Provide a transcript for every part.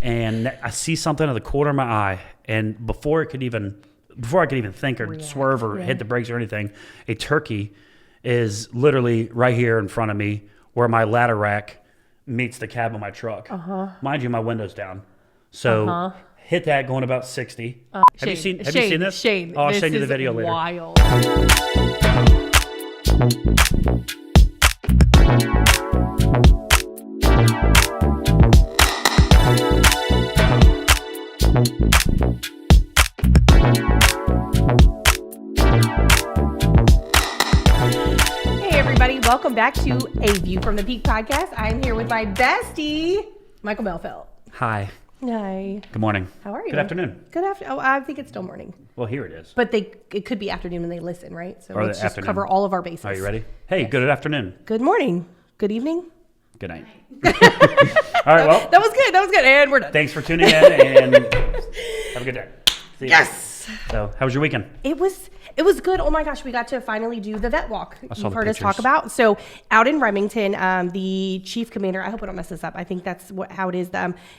and I see something in the corner of my eye, and before I could even think or swerve or hit the brakes or anything, a turkey is literally right here in front of me where my ladder rack meets the cab of my truck. Mind you, my window's down. So hit that going about 60. Have you seen this? Shane, I'll send you the video later. Wild. Welcome back to A View from the Peak podcast. I'm here with my bestie, Michael Melfeld. Hi. Hi. Good morning. How are you? Good afternoon. Good afternoon. Oh, I think it's still morning. Well, here it is. But it could be afternoon when they listen, right? So or let's just cover all of our bases. Are you ready? Hey, yes. Good afternoon. Good morning. Good evening. Good night. All right, well. That was good. And we're done. Thanks for tuning in and have a good day. See you. Yes. So, how was your weekend? It was good. Oh my gosh, we got to finally do the vet walk. You've heard us talk about. So out in Remington, the chief commander, I hope I don't mess this up. I think that's how it is.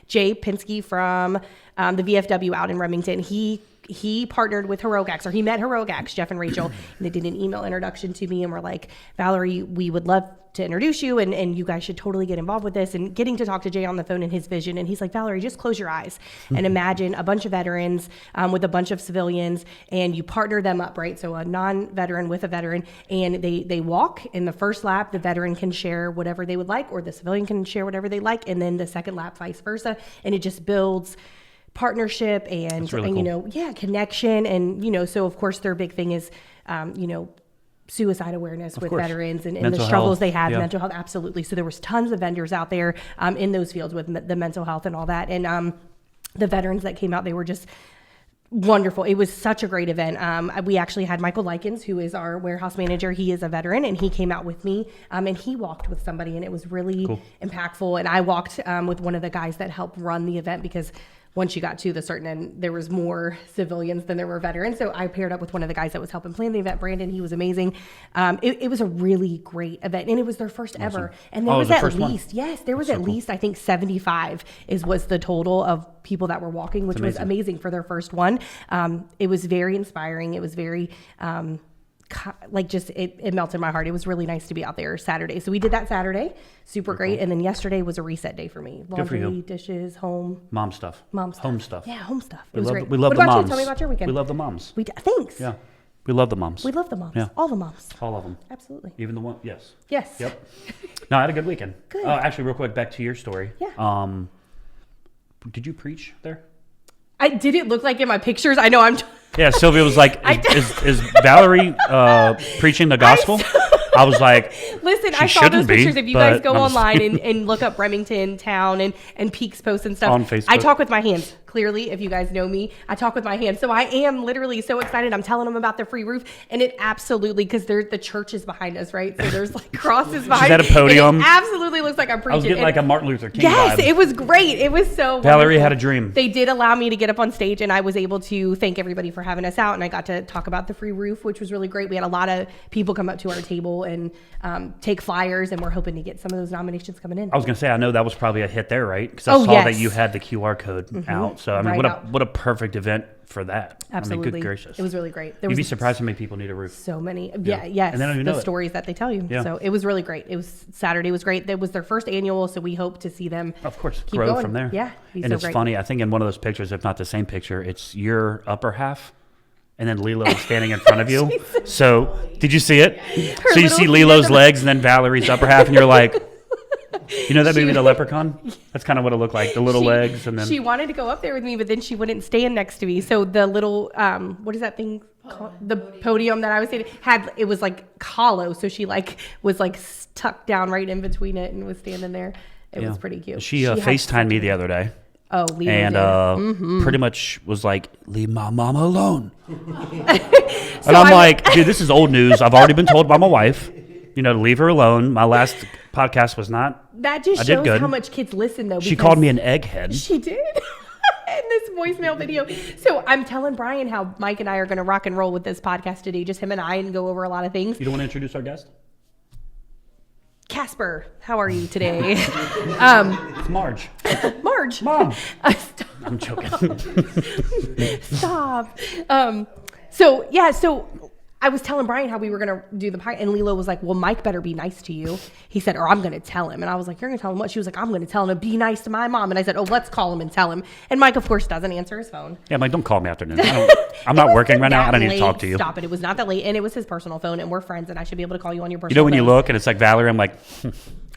Jay Pinsky from the VFW out in Remington. He partnered with Heroic Acts, or he met Heroic Acts, Jeff and Rachel, and they did an email introduction to me and were like, Valerie, we would love to introduce you and you guys should totally get involved with this. And getting to talk to Jay on the phone and his vision, and he's like, Valerie, just close your eyes and imagine a bunch of veterans with a bunch of civilians, and you partner them up, right? So a non-veteran with a veteran, and they walk. In the first lap, the veteran can share whatever they would like, or the civilian can share whatever they like, and then the second lap, vice versa, and it just builds partnership and really cool. Connection. And so of course their big thing is suicide awareness with veterans and the struggles they have, mental health. Absolutely. So there was tons of vendors out there in those fields with the mental health and all that. And the veterans that came out, they were just wonderful. It was such a great event. We actually had Michael Likens, who is our warehouse manager. He is a veteran, and he came out with me, and he walked with somebody, and it was really impactful. And I walked with one of the guys that helped run the event, because once you got to the certain end, there was more civilians than there were veterans. So I paired up with one of the guys that was helping plan the event, Brandon. He was amazing. It was a really great event, and it was their first ever. And there was at least, I think 75 was the total of people that were walking, which was amazing for their first one. It was very inspiring. It was very, it melted my heart. It was really nice to be out there Saturday. So we did that Saturday. Super great. And then yesterday was a reset day for me. Laundry, dishes, home. Mom stuff. Home stuff. Yeah, home stuff. It was great. We love the moms. What about you? Tell me about your weekend. We love the moms. Thanks. Yeah. We love the moms. We love the moms. Yeah. All the moms. All of them. Absolutely. Even the one. Yes. Yes. Yep. No, I had a good weekend. Good. Actually, real quick, back to your story. Yeah. Did you preach there? I didn't look like in my pictures. I know I'm... Yeah, Sylvia was like, is Valerie preaching the gospel? I was like, listen, I saw those pictures. If you guys go online and look up Remington Town and Peaks posts and stuff. On Facebook. I talk with my hands. Clearly, if you guys know me, I talk with my hands. So I am literally so excited. I'm telling them about the free roof. And it absolutely, because the church is behind us, right? So there's like crosses behind us. She's at a podium. It absolutely looks like I'm preaching. I was getting like a Martin Luther King vibe. It was great. It was so Valerie wonderful. Had a dream. They did allow me to get up on stage, and I was able to thank everybody for having us out. And I got to talk about the free roof, which was really great. We had a lot of people come up to our table and take flyers, and we're hoping to get some of those nominations coming in. I was going to say, I know that was probably a hit there, right? Because I saw that you had the QR code out. So, I mean, what a perfect event for that. Absolutely. I mean, good gracious. It was really great. You'd be surprised how many people need a roof. So many. Yes. And they don't even know stories that they tell you. Yeah. So it was really great. Saturday was great. That was their first annual, so we hope to see them of course keep grow going from there. Yeah. And it's funny, I think in one of those pictures, if not the same picture, it's your upper half and then Lilo is standing in front of you. So did you see it? So you see Lilo's legs and then Valerie's upper half, and you're like, you know that movie, The Leprechaun? That's kind of what it looked like, the little legs. And then she wanted to go up there with me, but then she wouldn't stand next to me. So the little, what is that thing called? The podium that I was sitting it was like hollow. So she was tucked down right in between it and was standing there. It was pretty cute. She FaceTimed me the other day. Oh, Leo and pretty much was like, leave my mama alone. And I'm like, dude, this is old news. I've already been told by my wife, to leave her alone. My last podcast was not. That just shows how much kids listen, though. She called me an egghead. She did. In this voicemail video. So I'm telling Brian how Mike and I are going to rock and roll with this podcast today, just him and I, and go over a lot of things. You don't want to introduce our guest? Casper, how are you today? It's Marge. Marge. Mom. Stop. I'm joking. Stop. So I was telling Brian how we were going to do the pie, and Lilo was like, well, Mike better be nice to you. He said, or I'm going to tell him. And I was like, you're going to tell him what? She was like, I'm going to tell him to be nice to my mom. And I said, oh, let's call him and tell him. And Mike, of course, doesn't answer his phone. Yeah, Mike, don't call me afternoon. I'm not working right now. I don't need to talk to you. Stop it. It was not that late, and it was his personal phone, and we're friends, and I should be able to call you on your personal phone. You know when you look and it's like Valerie, I'm like...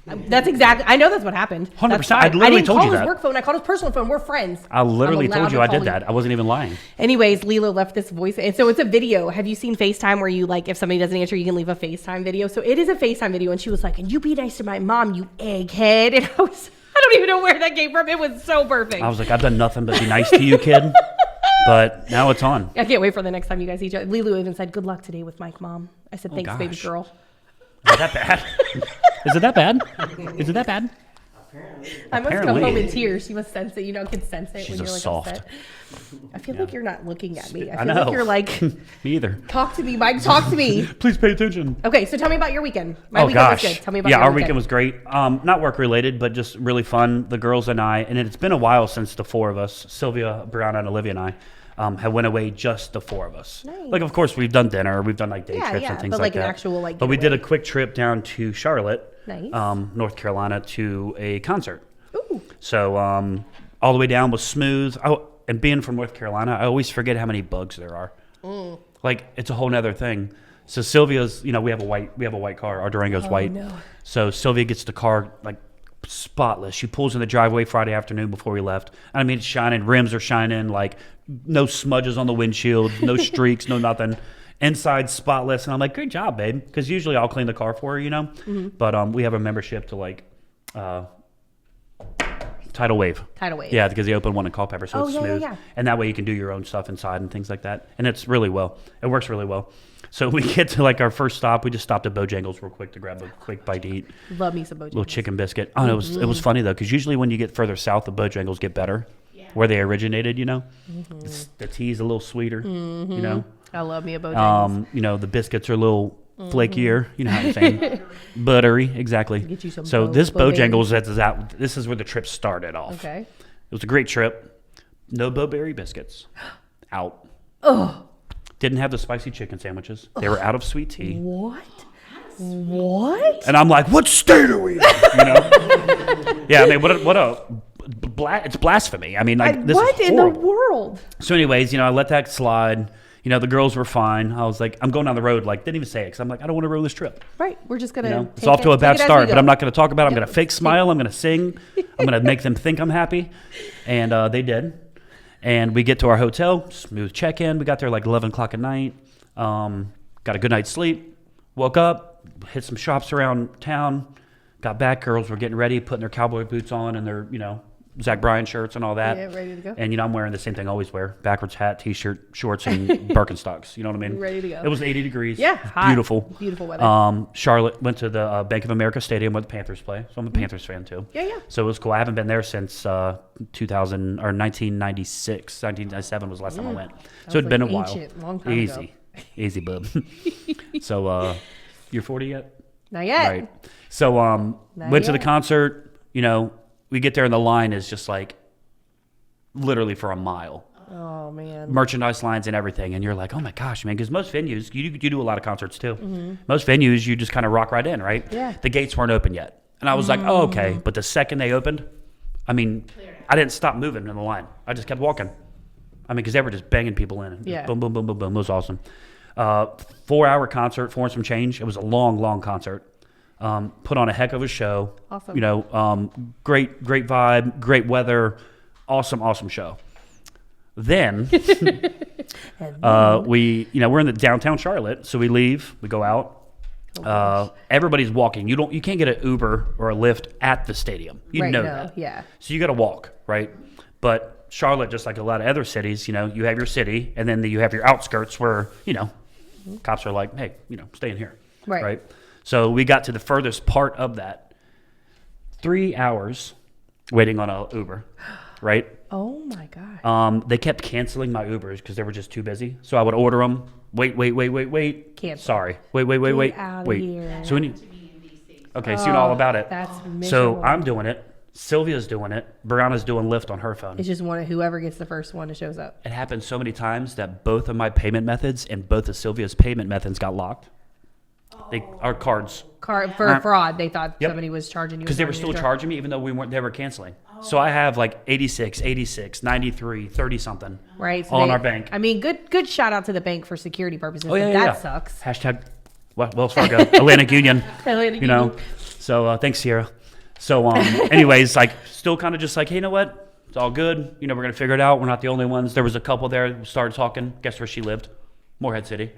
That's exactly. I know that's what happened. 100%. I literally told you that. I didn't call his work phone. I called his personal phone. We're friends. I literally told you I did that. I wasn't even lying. Anyways, Lilo left this voice, and so it's a video. Have you seen FaceTime where you like if somebody doesn't answer, you can leave a FaceTime video? So it is a FaceTime video, and she was like, "And you be nice to my mom, you egghead." And I don't even know where that came from. It was so perfect. I was like, I've done nothing but be nice to you, kid. But now it's on. I can't wait for the next time you guys see each other. Lilo even said, "Good luck today with Mike, Mom." I said, "Thanks, baby girl." Is that bad? Is it that bad? Is it that bad? I must come home in tears. She must sense it. You know, can sense it She's when you're like soft. upset. I feel like you're not looking at me. I I feel know. like you're like, Me either. talk to me, Mike. Talk to me. Please pay attention. Okay, so tell me about your weekend. My Oh weekend gosh. was good. Tell me about Yeah, your our weekend. weekend was great. Not work related, but just really fun. The girls and I, and it's been a while since the four of us, Sylvia, Brianna, and Olivia and I, have went away just the four of us. Nice. Like, of course, we've done dinner, we've done like day Yeah, trips yeah, and things but like like that. an actual like. But we did getaway. a quick trip down to Charlotte, Nice. North Carolina, to a concert. Ooh. So all the way down was smooth. And being from North Carolina, I always forget how many bugs there are. Like, it's a whole nother thing. So Sylvia's, we have a white car. Our Durango's white. No. So Sylvia gets the car like spotless. She pulls in the driveway Friday afternoon before we left. I mean, it's shining. Rims are shining. Like, no smudges on the windshield, no streaks, no nothing. Inside spotless. And I'm like, great job, babe. Because usually I'll clean the car for her, Mm-hmm. But we have a membership to like Tidal Wave. Yeah, because they open one in Culpeper, so it's smooth. Yeah. And that way you can do your own stuff inside and things like that. And it's really well. It works really well. So we get to like our first stop. We just stopped at Bojangles real quick to grab a quick bite to eat. Love me some Bojangles. Little chicken biscuit. Oh, no, it was funny though, because usually when you get further south, the Bojangles get better. Where they originated, the tea's a little sweeter, I love me a Bojangles. The biscuits are a little flakier, you know how I'm saying, buttery, exactly. Get you some so this Bo-berry. Bojangles, this is where the trip started off. Okay. It was a great trip. No Bo-berry biscuits. Out. Oh. Didn't have the spicy chicken sandwiches. They were out of sweet tea. What? What? And I'm like, what state are we in? Yeah, I mean, it's blasphemy. I mean, like, this what is in the horrible. world? So anyways, I let that slide. The girls were fine. I was like, I'm going down the road. Like, didn't even say it because I'm like, I don't want to ruin this trip. Right. We're just going to It's off to a bad start, but I'm not going to talk about it. I'm going to fake smile. I'm going to sing. I'm going to make them think I'm happy. And they did. And we get to our hotel, smooth check-in. We got there like 11 o'clock at night. Got a good night's sleep. Woke up, hit some shops around town. Got back. Girls were getting ready, putting their cowboy boots on and their, Zach Bryan shirts and all that. Yeah, ready to go. And, I'm wearing the same thing I always wear. Backwards hat, T-shirt, shorts, and Birkenstocks. You know what I mean? Ready to go. It was 80 degrees. Yeah, hot. Beautiful. Beautiful weather. Charlotte went to the Bank of America Stadium where the Panthers play. So I'm a Panthers fan, too. Yeah. So it was cool. I haven't been there since 1996. 1997 was the last time I went. So it'd been a while. Long time Easy. ago. Easy, bub. So you're 40 yet? Not yet. Right. So went to the concert. We get there and the line is just like literally for a mile. Oh, man. Merchandise lines and everything. And you're like, oh my gosh, man. Because most venues, you do a lot of concerts too. Most venues, you just kind of rock right in, right? Yeah. The gates weren't open yet. And I was like, oh, okay. But the second they opened, I mean, I didn't stop moving in the line. I just kept walking. I mean, because they were just banging people in. Yeah. Boom, boom, boom, boom, boom. It was awesome. 4-hour concert, 4 and some change. It was a long, long concert. Put on a heck of a show. Awesome. Great vibe, great weather. Awesome show. Then we're in the downtown Charlotte, so we leave, we go out. Everybody's walking. You can't get an Uber or a Lyft at the stadium. You know that. Yeah. So you got to walk, right? But Charlotte, just like a lot of other cities, you have your city, and then you have your outskirts where cops are like, hey, stay in here, Right. So we got to the furthest part of that. 3 hours waiting on a Uber, right? Oh my God. They kept canceling my Ubers because they were just too busy. So I would order them. Wait. Cancel. Sorry. Wait. Get out of here. So when you, Okay, so you know all about it. That's miserable. So I'm doing it. Sylvia's doing it. Brianna's doing Lyft on her phone. It's just whoever gets the first one that shows up. It happened so many times that both of my payment methods and both of Sylvia's payment methods got locked. Our cards. For fraud, they thought somebody was charging you. Because they were still charging me even though they were canceling. So I have like 86, 93, 30 something. Right. So all in our bank. I mean, good shout out to the bank for security purposes. That sucks. Hashtag Wells Fargo, Atlantic Union. Atlantic you know. Union. So thanks, Sierra. So anyways, like still kind of just like, hey, you know what? It's all good. You know, we're going to figure it out. We're not the only ones. There was a couple there who started talking. Guess where she lived? Morehead City.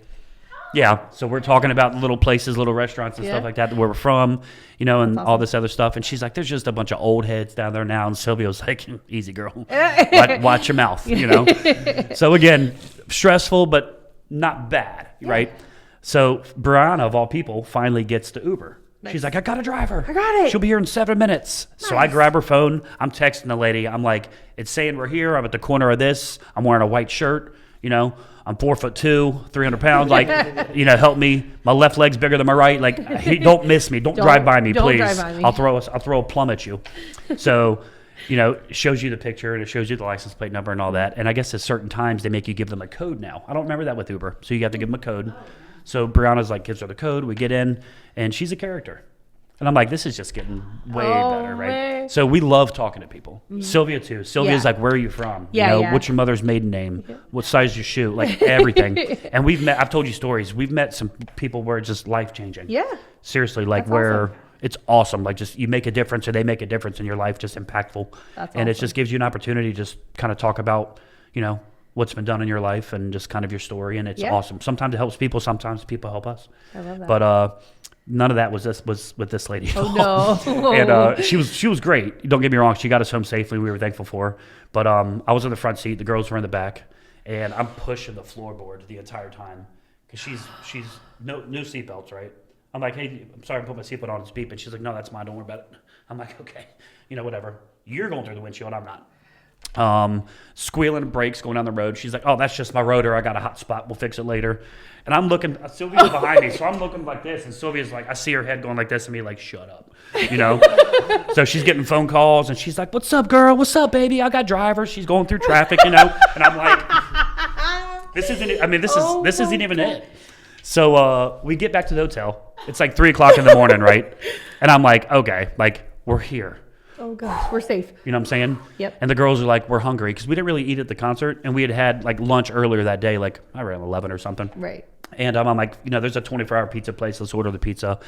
Yeah, so we're talking about little places, little restaurants and stuff like that where we're from, you know, and all this other stuff. And she's like, there's just a bunch of old heads down there now. And Sylvia's like, easy, girl. Watch your mouth, you know. So, again, stressful, but not bad, right? So Brianna, of all people, finally gets the Uber. Nice. She's like, I got a driver. I got it. She'll be here in 7 minutes. Nice. So I grab her phone. I'm texting the lady. I'm like, it's saying we're here. I'm at the corner of this. I'm wearing a white shirt, you know. I'm 4'2", 300 pounds. Like, you know, help me. My left leg's bigger than my right. Like, don't miss me. Don't drive by me, please. Drive by me. I'll throw a plum at you. So, you know, it shows you the picture and it shows you the license plate number and all that. And I guess at certain times they make you give them a code now. I don't remember that with Uber, so you have to give them a code. So Brianna's like gives her the code. We get in, and she's a character. And I'm like, this is just getting way better, right? Man. So we love talking to people. Mm-hmm. Sylvia, too. Sylvia's like, where are you from? Yeah, you know, what's your mother's maiden name? What size your shoe? Like, everything. And I've told you stories. We've met some people where it's just life-changing. Yeah. Seriously, like where it's awesome. Like, just you make a difference or they make a difference in your life, just impactful. That's and awesome. it just gives you an opportunity to just kind of talk about, you know, what's been done in your life and just kind of your story. And it's awesome. Sometimes it helps people. Sometimes people help us. I love that. But, none of that was with this lady. Oh no! And she was great. Don't get me wrong. She got us home safely. We were thankful for her. But I was in the front seat. The girls were in the back, and I'm pushing the floorboard the entire time because she's no seatbelts, right? I'm like, hey, I'm sorry, I put my seatbelt on. It's beeping. She's like, no, that's mine. Don't worry about it. I'm like, okay, you know, whatever. You're going through the windshield. I'm not. Squealing brakes going down the road. She's like, oh, that's just my rotor. I got a hot spot. We'll fix it later. And I'm looking, Sylvia's behind me, so I'm looking like this, and Sylvia's like, I see her head going like this, and me like, shut up, you know? So she's getting phone calls, and she's like, what's up, girl? What's up, baby? I got drivers. She's going through traffic, you know? And I'm like, this isn't even it. So we get back to the hotel. It's like 3 o'clock in the morning, right? And I'm like, okay, like, we're here. Oh, gosh, we're safe. You know what I'm saying? Yep. And the girls are like, we're hungry because we didn't really eat at the concert. And we had like lunch earlier that day, like around 11 or something. Right. And I'm like, you know, there's a 24-hour pizza place. Let's order the pizza.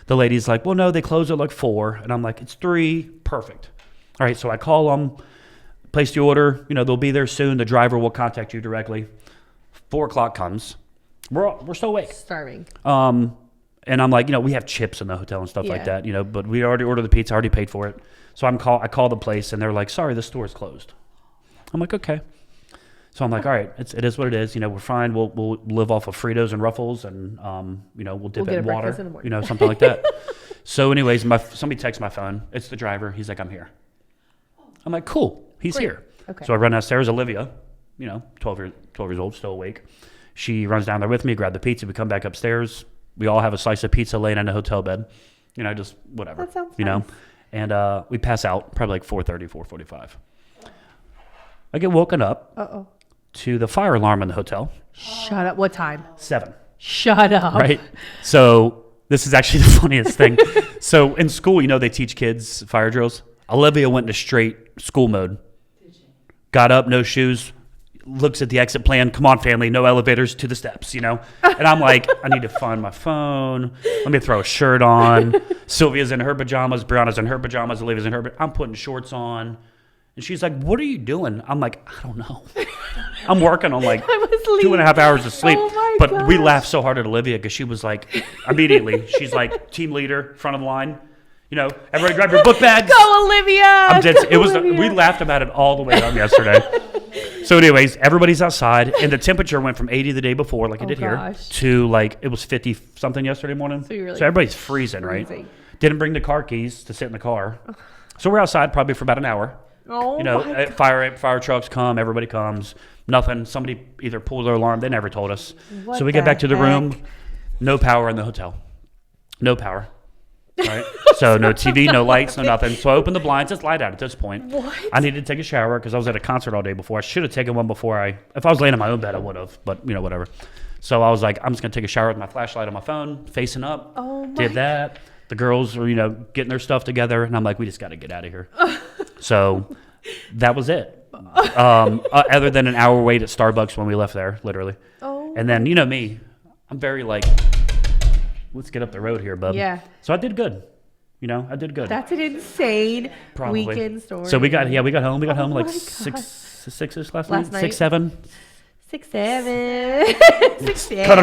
The lady's like, well, no, they close at like 4. And I'm like, it's 3. Perfect. All right, so I call them, place the order. You know, they'll be there soon. The driver will contact you directly. 4 o'clock comes. We're still awake. Starving. And I'm like, you know, we have chips in the hotel and stuff like that, you know, but we already ordered the pizza, already paid for it. So I call the place, and they're like, sorry, the store is closed. I'm like, okay. So I'm like, all right, it is what it is. You know, we're fine. We'll live off of Fritos and Ruffles, and you know, we'll dip it in water, you know, something like that. So, anyways, somebody texts my phone. It's the driver. He's like, I'm here. I'm like, cool. He's here. Okay. So I run downstairs. Olivia, you know, 12 years old, still awake. She runs down there with me, grab the pizza. We come back upstairs. We all have a slice of pizza laying in a hotel bed. You know, just whatever. That sounds you know. nice. And we pass out probably like 4:30, 4:45. I get woken up to the fire alarm in the hotel. Shut up. What time? 7. Shut up. Right? So this is actually the funniest thing. So in school, you know, they teach kids fire drills. Olivia went into straight school mode. Got up, no shoes, looks at the exit plan. Come on, family, no elevators, to the steps, you know? And I'm like, I need to find my phone. Let me throw a shirt on. Sylvia's in her pajamas. Brianna's in her pajamas. Olivia's in her. I'm putting shorts on. And she's like, what are you doing? I'm like, I don't know. I'm working on like 2.5 hours of sleep. Oh but gosh. we laughed so hard at Olivia because she was like, immediately, she's like, team leader, front of the line. You know, everybody grab your book bags. Go, Olivia. We laughed about it all the way home yesterday. So anyways, everybody's outside, and the temperature went from 80 the day before, like it did here, to like it was 50 something yesterday morning. So everybody's freezing, right? Didn't bring the car keys to sit in the car. So we're outside probably for about an hour. Oh, you know, fire trucks come, everybody comes. Nothing. Somebody either pulled their alarm. They never told us. So we get back to the room. No power in the hotel. No power. Right? So no TV, no lights, no nothing. So I opened the blinds. It's light out at this point. What? I needed to take a shower because I was at a concert all day before. I should have taken one before if I was laying in my own bed, I would have. But, whatever. So I was like, I'm just going to take a shower with my flashlight on my phone, facing up. Oh, my. Did that. The girls were, getting their stuff together. And I'm like, we just got to get out of here. So that was it. Other than an hour wait at Starbucks when we left there, literally. Oh. And then, me, I'm very like, let's get up the road here, bub. Yeah. So I did good. I did good. That's an insane Probably. weekend story. So we got home. We got home Oh like my six-ish last Last night. night? 6, 7. 6, 7. 6, 7. Cut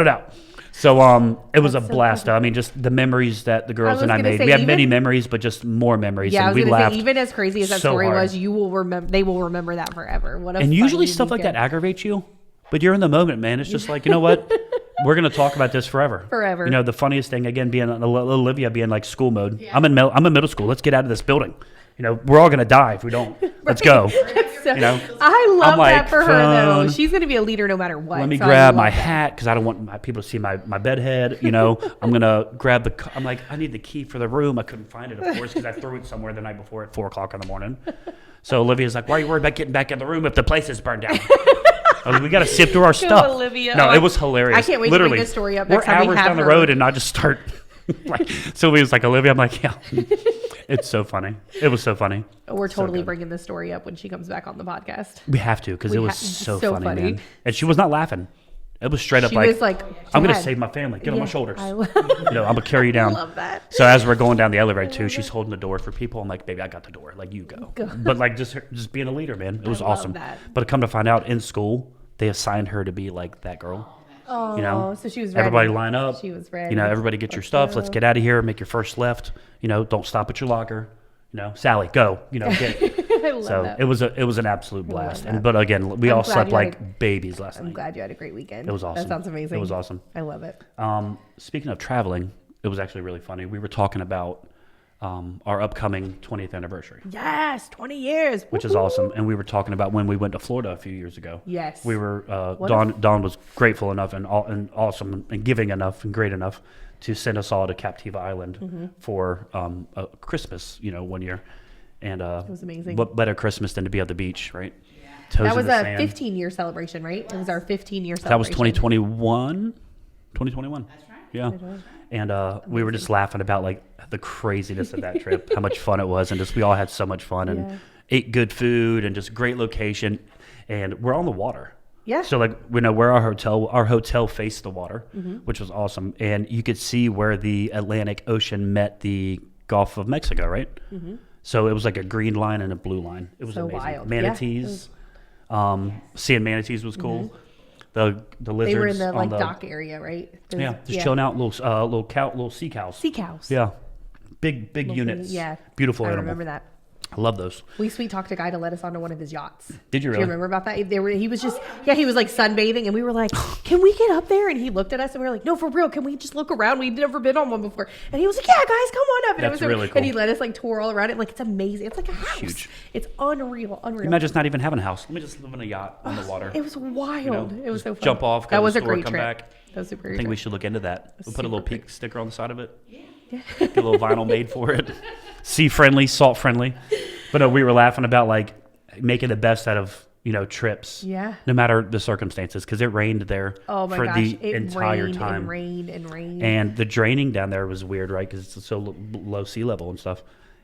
it out. So it was That's a so blast. funny. I mean, just the memories that the girls was and I gonna made. say, We have even- many memories, but just more memories. Yeah, I and was we gonna laughed. say, even as crazy as that so story hard. was, you will remember. They will remember that forever. What a And usually funny stuff like that weekend. aggravates you, but you're in the moment, man. It's just like, you know what? We're gonna talk about this forever. Forever. The funniest thing again being Olivia being like school mode. Yeah. I'm in middle school. Let's get out of this building. We're all gonna die if we don't. Let's go. So, I I'm love like, that for her though. phone. She's gonna be a leader no matter what. Let me so I grab love my that. hat because I don't want my people to see my bed head. I'm gonna grab I'm like, I need the key for the room. I couldn't find it, of course, because I threw it somewhere the night before at 4:00 in the morning. So Olivia's like, why are you worried about getting back in the room if the place is burned down? I was like, we got to sift through our stuff. Olivia. No, it was hilarious. I can't wait to Literally, bring this story up we're next time we hours have down the her. road, and I just start like Sylvia's like, Olivia. I'm like, yeah. It's so funny. It was so funny. We're totally good. bringing this story up when she comes back on the podcast. We have to because it was so funny, funny. man. And she was not laughing. It was straight up She like, was like, I'm going to Dad. save my family. Get on my shoulders. I I'm going to carry you down. love that. So as we're going down the elevator too, she's holding the door for people. I'm like, baby, I got the door. Like, you go. But like just being a leader, man. It was love awesome. that. But come to find out in school, they assigned her to be like that girl. Oh, so she was ready. Everybody line up. She was ready. Everybody get your stuff. Let's get out of here. Make your first left. Don't stop at your locker. Sally, go. Get it. I love So that. it was an absolute blast. that. But again, we I'm all glad slept you had like babies last I'm night. glad you had a great weekend. It was awesome. That sounds amazing. It was awesome. I love it. Speaking of traveling, it was actually really funny. We were talking about our upcoming 20th anniversary, Yes, 20 years. which is awesome. And we were talking about when we went to Florida a few years ago. Yes. We were What Dawn was grateful enough and awesome and giving enough and great enough to send us all to Captiva Island for a Christmas, one year. And it was amazing. What better Christmas than to be at the beach, right? That Toes was in the a sand. 15-year celebration, right? It was our 15-year celebration. That was 2021. 2021. That's right. Yeah. And we were just laughing about like the craziness of that trip, how much fun it was, and just we all had so much fun and ate good food and just great location, and we're on the water. Yeah. So like where our hotel faced the water, which was awesome, and you could see where the Atlantic Ocean met the Gulf of Mexico, right? So it was like a green line and a blue line. It was So amazing. wild. Manatees, seeing manatees was cool. The lizards. They were in the on dock area, right? Those- Yeah, just chilling out, little sea cows. Sea cows. Yeah, big units. Yeah. Beautiful I animal. remember that. I love those. We sweet talked a guy to let us onto one of his yachts. Did you Do really? you remember about that? He was just, he was like sunbathing, and we were like, can we get up there? And he looked at us, and we were like, no, for real, can we just look around? We'd never been on one before. And he was like, yeah, guys, come on up. And That's it was really cool. And he let us like tour all around it. Like, it's amazing. It's like a house. Huge. It's unreal. Imagine just not even having a house. Let me just live in a yacht on the water. It was wild. It was so fun. Jump off, go That to was the a store, great come trip. back. That was super I great. think we trip. should look into that. We'll put a little super peak sticker on the side of it. Get a little vinyl made for it. Sea friendly, salt friendly. But no, we were laughing about like making the best out of trips. Yeah. No matter the circumstances, because it rained there Oh my for gosh. the It entire rained time. and rained and rained. And the draining down there was weird, right? Because it's so low sea level and stuff.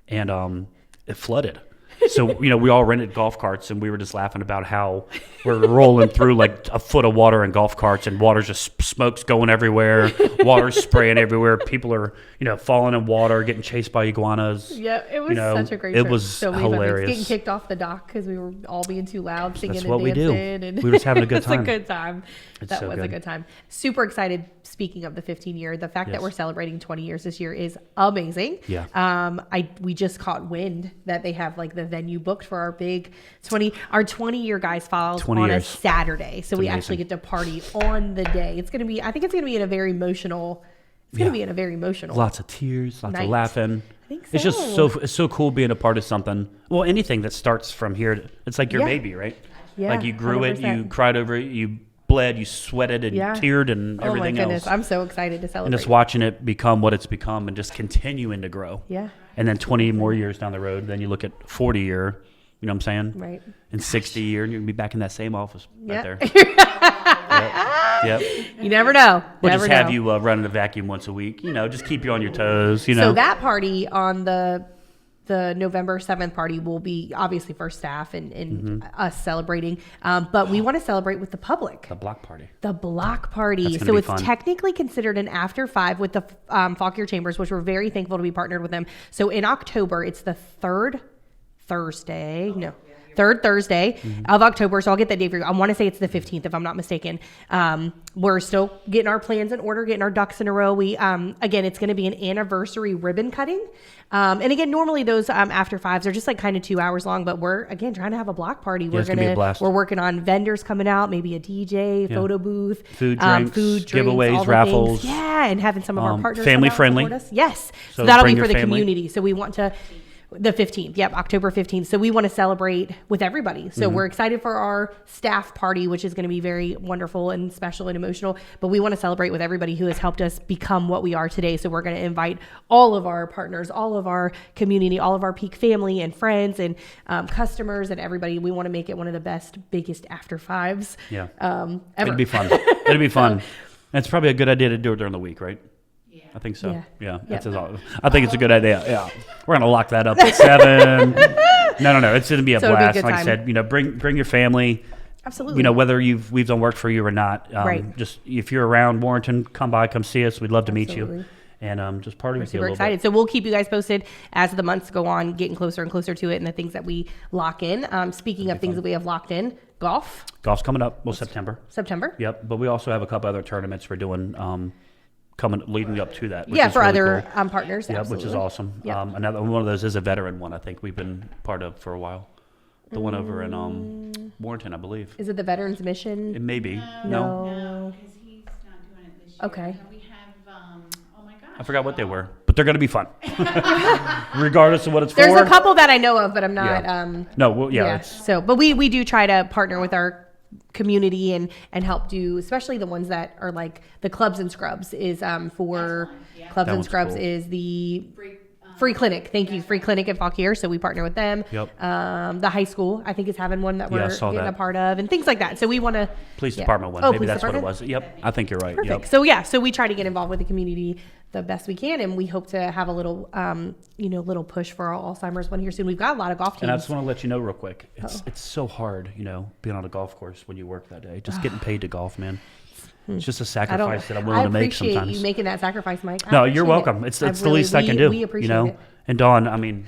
And it flooded. So, we all rented golf carts, and we were just laughing about how we're rolling through like a foot of water in golf carts, and water's just smoke's going everywhere, water's spraying everywhere. People are, falling in water, getting chased by iguanas. Yeah, it was such a great It trip. was so many fun things. hilarious. Getting kicked off the dock because we were all being too loud, singing That's and what we do. dancing. And We were just having a good time. It's a good time. That so was good. a good time. Super excited. Speaking of the 15-year, the fact that Yes. we're celebrating 20 years this year is amazing. Yeah. We just caught wind that they have like the venue booked for our big 20-year guys falls 20 on a years. Saturday. So we amazing. actually get to party on the day. It's gonna be. I think it's gonna be in a very emotional. It's gonna be in a very emotional. Lots of tears, lots Night. of laughing. I think It's just it's so cool being a part of something. Well, anything that starts from here, it's like your Yeah. baby, right? Yeah, Like you grew it, you 100%. cried over it, you bled, you sweated and teared and everything else. Oh my goodness, I'm so excited to celebrate. And just watching it become what it's become and just continuing to grow. Yeah. And then 20 more years down the road, then you look at 40 year, you know what I'm saying? Right. And 60 year, and you're going to be back in that same office right there. Yep. You never know. We'll just have you running a vacuum once a week, just keep you on your toes, So that party on the November 7th party will be obviously for staff and us celebrating. But we want to celebrate with the public. The block party. So it's technically considered an after 5 with the Fauquier Chambers, which we're very thankful to be partnered with them. So in October, it's the third Thursday of October. So I'll get that date for you. I want to say it's the 15th, if I'm not mistaken. We're still getting our plans in order, getting our ducks in a row. We, again, it's going to be an anniversary ribbon cutting. And again, normally those after 5s are just like kind of 2 hours long, but we're again trying to have a block party. We're working on vendors coming out, maybe a DJ, photo booth, food drinks, giveaways, raffles. Things. Yeah, and having some of our partners family friendly. Yes, so that'll be for the community. So we want to. The 15th. Yep. October 15th. So we want to celebrate with everybody. So we're excited for our staff party, which is going to be very wonderful and special and emotional, but we want to celebrate with everybody who has helped us become what we are today. So we're going to invite all of our partners, all of our community, all of our Peak family and friends and customers and everybody. We want to make it one of the best, biggest after 5s. Yeah. Ever. It'd be fun. It'd be fun. And it's probably a good idea to do it during the week, right? I think so. Yeah. That's I think it's a good idea. Yeah. We're going to lock that up at 7. No. It's going to be a blast. Like I said, bring your family. Absolutely. Whether we've done work for you or not. Right. Just if you're around Warrenton, come see us. We'd love to meet you. And just party with you a little bit. We're excited. So we'll keep you guys posted as the months go on, getting closer and closer to it and the things that we lock in. Speaking of things that we have locked in, golf. Golf's coming up. Well, September. Yep. But we also have a couple other tournaments we're doing leading up to that. For really other cool. Partners. Yeah, which is awesome. Yep. Another one of those is a veteran one. I think we've been part of for a while. The one over in Warrenton, I believe. Is it the Veterans Mission? It may be. No, because he's not doing it this year. Okay. We have, oh my gosh. I forgot what they were, but they're going to be fun. Regardless of what it's for. There's a couple that I know of, but I'm not. Yeah. But we do try to partner with our community and help do, especially the ones that are like the Clubs and Scrubs is for Clubs and Scrubs cool. Is the free clinic. Thank you. Free clinic at Fauquier. So we partner with them. Yep. The high school, I think, is having one that we're getting a part of and things like that. So we want to. Police department one. Maybe that's what it was. Yep. I think you're right. Perfect. Yep. So we try to get involved with the community the best we can, and we hope to have a little, little push for our Alzheimer's one here soon. We've got a lot of golf teams. And I just want to let you know real quick, it's so hard, being on a golf course when you work that day. Just getting paid to golf, man. It's just a sacrifice that I'm willing to make sometimes. I appreciate you making that sacrifice, Mike. No, you're welcome. It's the least I can do. We appreciate it. And Dawn,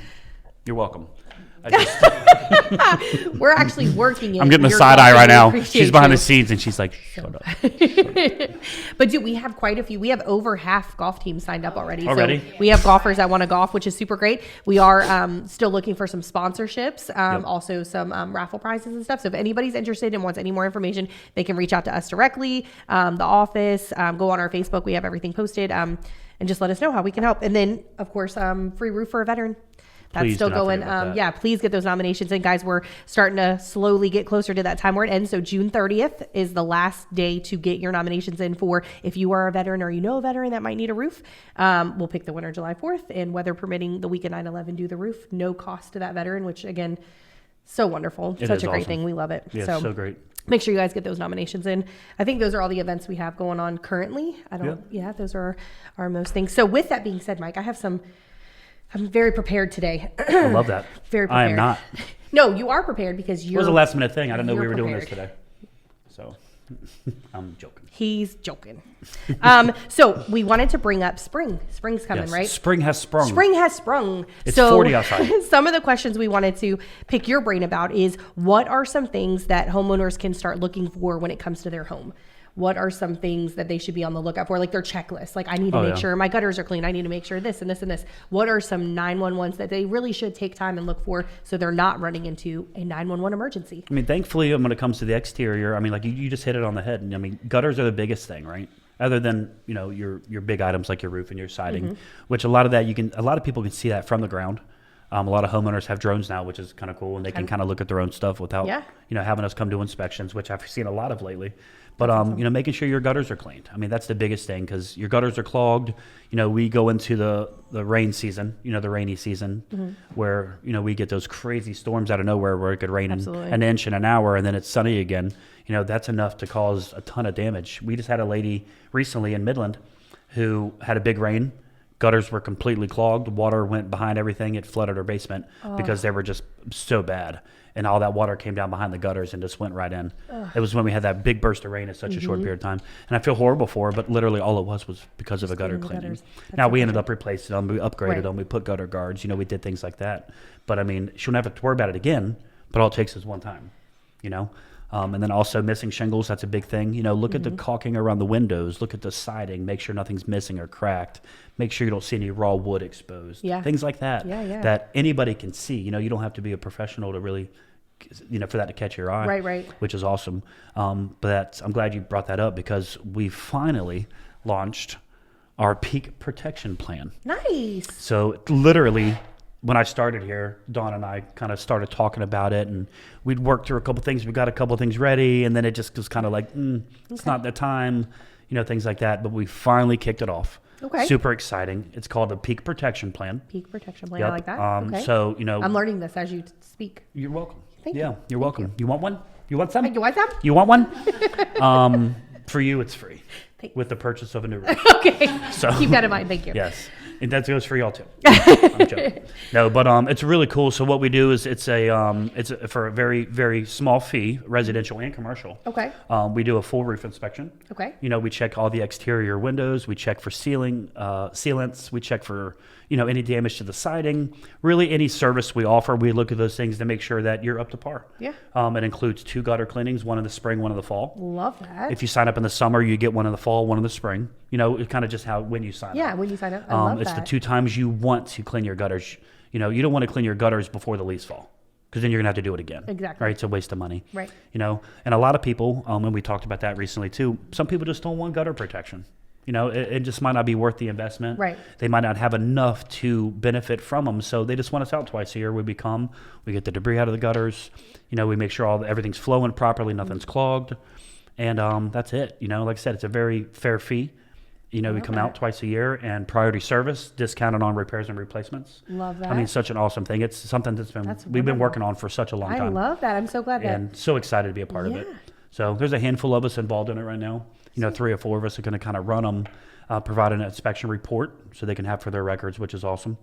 you're welcome. We're actually working. I'm getting a side eye right now. She's behind the scenes and she's like, shut up. But we have quite a few. We have over half golf teams signed up already. So we have golfers that want to golf, which is super great. We are still looking for some sponsorships, also some raffle prizes and stuff. So if anybody's interested and wants any more information, they can reach out to us directly. The office, go on our Facebook. We have everything posted. And just let us know how we can help. And then, of course, free roof for a veteran. That's still going. Please get those nominations in, guys. We're starting to slowly get closer to that time where it ends. So June 30th is the last day to get your nominations in for if you are a veteran or a veteran that might need a roof. We'll pick the winner July 4th and weather permitting the week of 9/11 do the roof. No cost to that veteran, which again, so wonderful. Such a great thing. We love it. Yeah, so great. Make sure you guys get those nominations in. I think those are all the events we have going on currently. Those are our most things. So with that being said, Mike, I'm very prepared today. I love that. Very prepared. I am not. No, you are prepared because you're. It was a last minute thing. I didn't know we were doing this today. So I'm joking. He's joking. So we wanted to bring up spring. Spring's coming, right? Spring has sprung. Spring has sprung. It's 40 outside. Some of the questions we wanted to pick your brain about is what are some things that homeowners can start looking for when it comes to their home? What are some things that they should be on the lookout for? Like their checklist. Like I need to make sure my gutters are clean. I need to make sure this and this and this. What are some 911s that they really should take time and look for so they're not running into a 911 emergency? Thankfully, when it comes to the exterior, you just hit it on the head. And gutters are the biggest thing, right? Other than, your big items like your roof and your siding, which a lot of people can see that from the ground. A lot of homeowners have drones now, which is kind of cool, and they can kind of look at their own stuff without, having us come do inspections, which I've seen a lot of lately. But, making sure your gutters are cleaned. I mean, that's the biggest thing because your gutters are clogged. We go into the rain season, the rainy season where, we get those crazy storms out of nowhere where it could rain an inch in an hour and then it's sunny again. That's enough to cause a ton of damage. We just had a lady recently in Midland who had a big rain. Gutters were completely clogged. Water went behind everything. It flooded her basement because they were just so bad. And all that water came down behind the gutters and just went right in. It was when we had that big burst of rain in such a short period of time. And I feel horrible for her, but literally all it was because of a gutter cleaning. Now, we ended up replacing them. We upgraded them. We put gutter guards. We did things like that. But, I mean, she won't have to worry about it again, but all it takes is one time, And then also missing shingles, that's a big thing. Look at the caulking around the windows. Look at the siding. Make sure nothing's missing or cracked. Make sure you don't see any raw wood exposed. Things like that that anybody can see. You don't have to be a professional to really, for that to catch your eye. Right. Which is awesome. But I'm glad you brought that up because we finally launched our peak protection plan. Nice. So literally, when I started here, Dawn and I kind of started talking about it, and we'd worked through a couple things. We got a couple things ready, and then it just was kind of like, it's not the time, things like that. But we finally kicked it off. Okay. Super exciting. It's called the Peak Protection Plan. Peak Protection Plan. I like that. Okay. So, I'm learning this as you speak. You're welcome. Thank you. You're welcome. You want one? You want some? You want some? You want one? For you, it's free with the purchase of a new roof. Okay. So keep that in mind. Thank you. Yes. And that goes for y'all too. I'm joking. No, but it's really cool. So what we do is it's for a very, very small fee, residential and commercial. Okay. We do a full roof inspection. Okay. We check all the exterior windows. We check for sealants. We check for any damage to the siding. Really, any service we offer, we look at those things to make sure that you're up to par. Yeah. It includes 2 gutter cleanings, one in the spring, one in the fall. Love that. If you sign up in the summer, you get one in the fall, one in the spring. It's kind of just when you sign up. Yeah, when you sign up. I love it's that. the 2 times you want to clean your gutters. You don't want to clean your gutters before the leaves fall because then you're going to have to do it again. Exactly. Right? It's a waste of money. Right. And a lot of people, and we talked about that recently too, some people just don't want gutter protection. It just might not be worth the investment. Right. They might not have enough to benefit from them. So they just want us out twice a year. We get the debris out of the gutters. We make sure everything's flowing properly, nothing's clogged. And that's it. Like I said, it's a very fair fee. We come out twice a year and priority service, discounted on repairs and replacements. Love that. I mean, such an awesome thing. It's something we've been working on for such a long time. I love that. I'm so glad and so excited to be a part of it. So there's a handful of us involved in it right now. 3 or 4 of us are going to kind of run them, provide an inspection report so they can have for their records, which is awesome.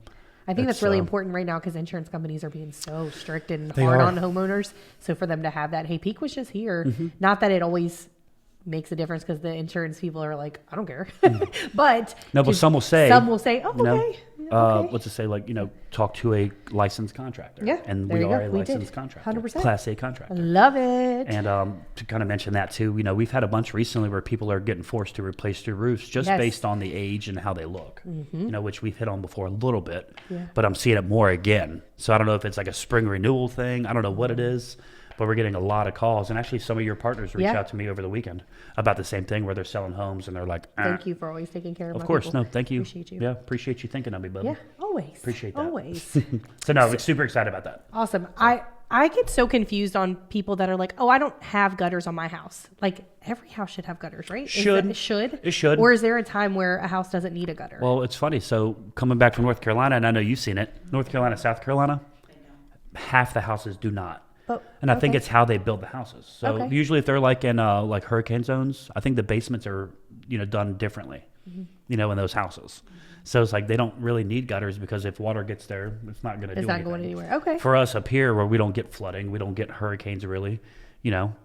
I think that's really important right now because insurance companies are being so strict and hard on homeowners. So for them to have that, hey, Peak was just here. Not that it always makes a difference because the insurance people are like, I don't care. But some will say, oh, okay. What's it say? Like, talk to a licensed contractor. Yeah. And we are a licensed contractor. 100%. Class A contractor. I love it. And to kind of mention that too, we've had a bunch recently where people are getting forced to replace their roofs just based on the age and how they look, which we've hit on before a little bit, but I'm seeing it more again. So I don't know if it's like a spring renewal thing. I don't know what it is. But we're getting a lot of calls. And actually, some of your partners reached out to me over the weekend about the same thing where they're selling homes and they're like, Thank you for always taking care of Of course. people. No, thank you. Appreciate you. Yeah, appreciate you thinking of me, bud. Yeah, always. Appreciate that. Always. So, no, we're super excited about that. Awesome. I get so confused on people that are like, oh, I don't have gutters on my house. Like, every house should have gutters, right? It should. Or is there a time where a house doesn't need a gutter? Well, it's funny. So, coming back from North Carolina, and I know you've seen it, North Carolina, South Carolina, half the houses do not. And I think it's how they build the houses. So usually if they're like in like hurricane zones, I think the basements are, done differently, in those houses. So it's like they don't really need gutters because if water gets there, it's not going to do anything. It's not going anywhere. Okay. For us up here where we don't get flooding, we don't get hurricanes really,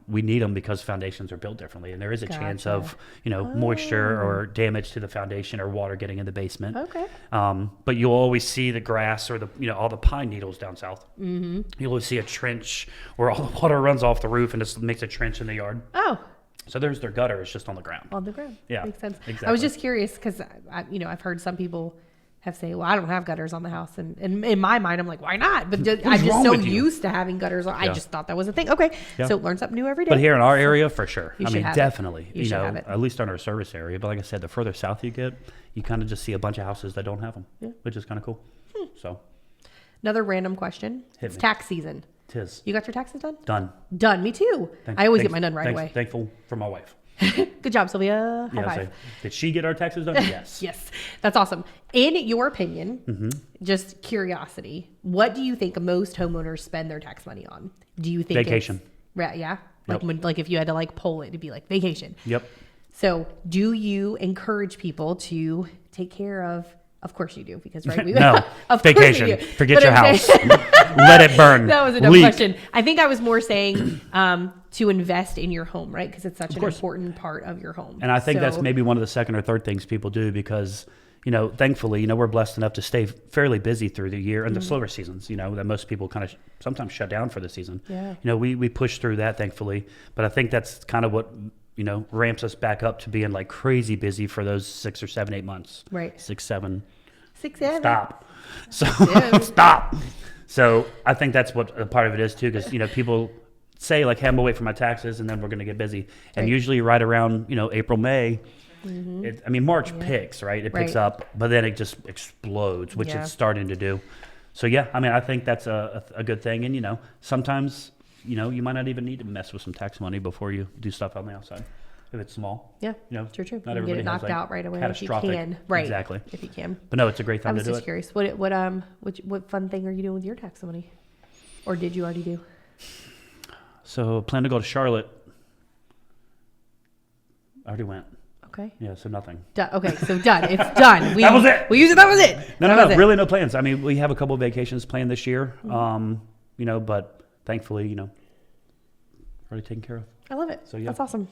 we need them because foundations are built differently. And there is a chance of, moisture or damage to the foundation or water getting in the basement. Okay. But you'll always see the grass or all the pine needles down south. Mm-hmm. You'll always see a trench where all the water runs off the roof and just makes a trench in the yard. Oh. So there's their gutter. It's just on the ground. On the ground. Yeah. Makes sense. Exactly. I was just curious because, I've heard some people have say, well, I don't have gutters on the house. And in my mind, I'm like, why not? But I'm just so used to having gutters on. I just thought that was a thing. Okay. Yeah. So learn something new every day. But here in our area, for sure. Definitely. At least on our service area. But like I said, the further south you get, you kind of just see a bunch of houses that don't have them, which is kind of cool. So. Another random question. It's tax season. Tis. You got your taxes done? Done. Me too. I always get mine done right away. Thankful for my wife. Good job, Sylvia. High five. Did she get our taxes done? Yes. Yes. That's awesome. In your opinion, just curiosity, what do you think most homeowners spend their tax money on? Do you think vacation? Yeah. Like if you had to like poll it, it'd be like vacation. Yep. So do you encourage people to take care of course you do, because right? No, of vacation. Course we do. Forget your house. Let it burn. That was a dumb question. I think I was more saying to invest in your home, right? Because it's such an important part of your home. And I think that's maybe one of the second or third things people do because, thankfully, we're blessed enough to stay fairly busy through the year and the slower seasons, that most people kind of sometimes shut down for the season. Yeah. We push through that, thankfully. But I think that's kind of what, ramps us back up to being like crazy busy for those 6 or 7, 8 months. Right. 6, 7. 6, 7. Stop. So stop. So I think that's what a part of it is too, because people say like, "Hey, I'm gonna wait for my taxes, and then we're gonna get busy." And usually, right around April, May, March picks, right? It picks up, but then it just explodes, which it's starting to do. So I think that's a good thing. And sometimes you might not even need to mess with some tax money before you do stuff on the outside. If it's small, true. Not You get everybody it knocked has, like, out right away if you catastrophic. can. Right. Exactly. If you can. But no, it's a great I time was to do just curious. What fun thing are you doing with your tax money, or did you already do? So plan to go to Charlotte. I already went. Okay. Yeah, so nothing. Okay, so done. It's done. That was it. We used it. That was it. No, really no plans. We have a couple of vacations planned this year. But thankfully, already taken care of. I love it. So yeah. That's awesome.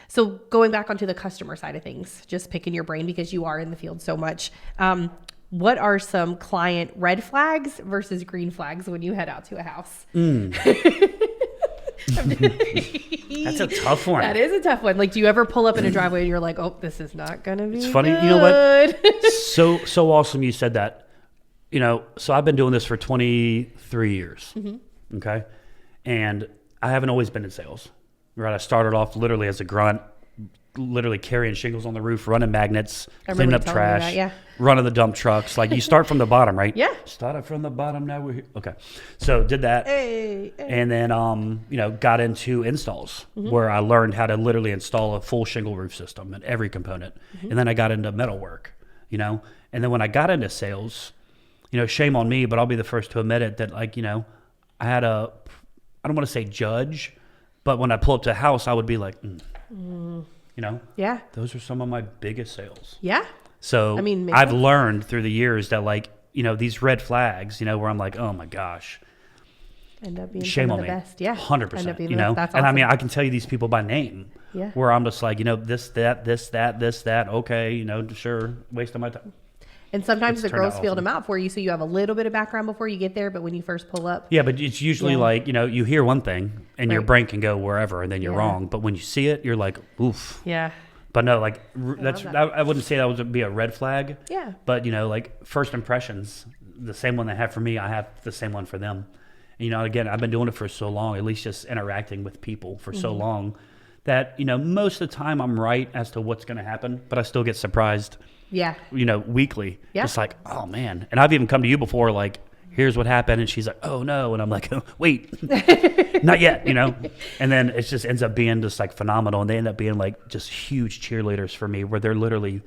So going back onto the customer side of things, just picking your brain because you are in the field so much. What are some client red flags versus green flags when you head out to a house? That's a tough one. That is a tough one. Like, do you ever pull up in a driveway and you're like, "Oh, this is not gonna be"? It's funny. Good. You know what? So awesome you said that. So I've been doing this for 23 years. Okay, and I haven't always been in sales. Right, I started off literally as a grunt, literally carrying shingles on the roof, running magnets, cleaning up trash, running the dump trucks. Like you start from the bottom, right? Yeah. Started from the bottom. Now we're here. Okay, so did that, and then got into installs where I learned how to literally install a full shingle roof system and every component, and then I got into metalwork, and then when I got into sales, shame on me, but I'll be the first to admit it that I had I don't want to say judge. But when I pull up to a house, I would be like, yeah, those are some of my biggest sales. Yeah. So I've learned through the years that these red flags, where I'm like, oh my gosh, end up being shame some on of the me. best. Yeah. 100%. That's awesome. And I can tell you these people by name. Yeah. Where I'm just like, this, that. Okay, sure, wasting my time. And sometimes the girls feel them out for you, so you have a little bit of background before you get there, but when you first pull up. Yeah, but it's usually you hear one thing and your brain can go wherever and then you're wrong. But when you see it, you're like, oof. Yeah. But no, I wouldn't say that would be a red flag. Yeah. But, first impressions, the same one they have for me, I have the same one for them. And, again, I've been doing it for so long, at least just interacting with people for so long that, most of the time I'm right as to what's going to happen, but I still get surprised. Yeah. Weekly. Yeah. Just like, oh man. And I've even come to you before, like, here's what happened. And she's like, oh no. And I'm like, oh, wait, not yet, And then it just ends up being just like phenomenal. And they end up being like just huge cheerleaders for me where they're literally,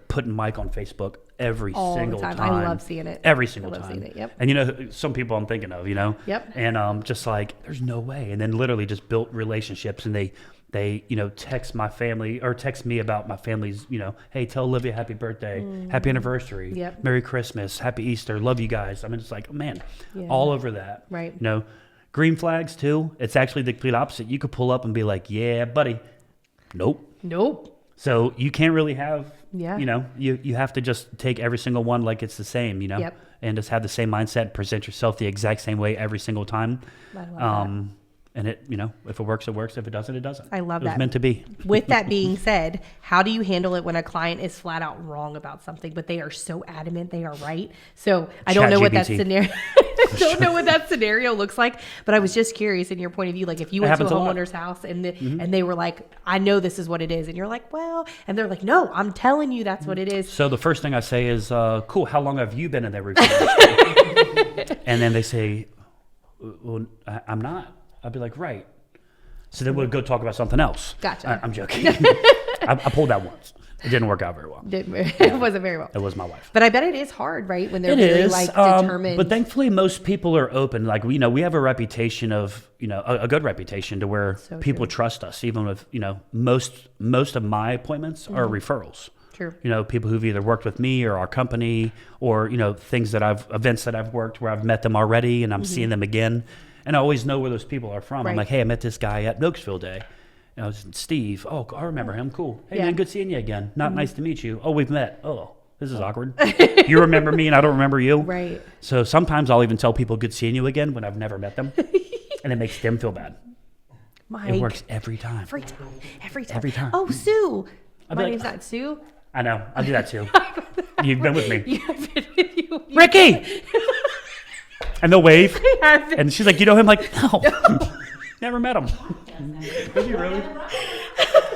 putting Mike on Facebook every single time. I love seeing it. Every single time. Seeing it. Yep. And some people I'm thinking of, Yep. And just like, there's no way. And then literally just built relationships and they text my family or text me about my family's, hey, tell Olivia happy birthday, happy anniversary, Merry Christmas, happy Easter, love you guys. It's like, man, all over that. Right. Green flags too. It's actually the complete opposite. You could pull up and be like, yeah, buddy. Nope. So you can't really have, you have to just take every single one like it's the same, and just have the same mindset, present yourself the exact same way every single time. I love that. And it, if it works, it works. If it doesn't, it doesn't. I love that. It was meant to be. With that being said, how do you handle it when a client is flat out wrong about something, but they are so adamant they are right? So I don't know what that scenario. Don't know what that scenario looks like, but I was just curious in your point of view. Like if you went to a homeowner's house and and they were like, "I know this is what it is," and you're like, "Well," and they're like, "No, I'm telling you that's what it is." So the first thing I say is, "Cool. How long have you been in that roofing industry?" And then they say, well, I'm not. I'd be like, right. So then we'll go talk about something else. Gotcha. I'm joking. I pulled that once. It didn't work out very well. It wasn't very well. It was my wife. But I bet it is hard, right? When they're really determined. But thankfully, most people are open. Like, we have a reputation of, a good reputation to where people trust us, even with, most of my appointments are referrals. True. People who've either worked with me or our company or, events that I've worked where I've met them already and I'm seeing them again. And I always know where those people are from. Right. I'm like, hey, I met this guy at Nokesville Day. Steve. Oh, I remember him. Cool. Hey, man, good seeing you again. Nice to meet you. Oh, we've met. Oh, this is awkward. You remember me and I don't remember you. Right. So sometimes I'll even tell people good seeing you again when I've never met them. And it makes them feel bad. Mike. It works every time. Every time. Oh, Sue. My name's not Sue. I know. I'll do that too. You've been with me. I've been with you. Ricky! And they'll wave. And she's like, you know him? Like, no. Never met him. Does he really?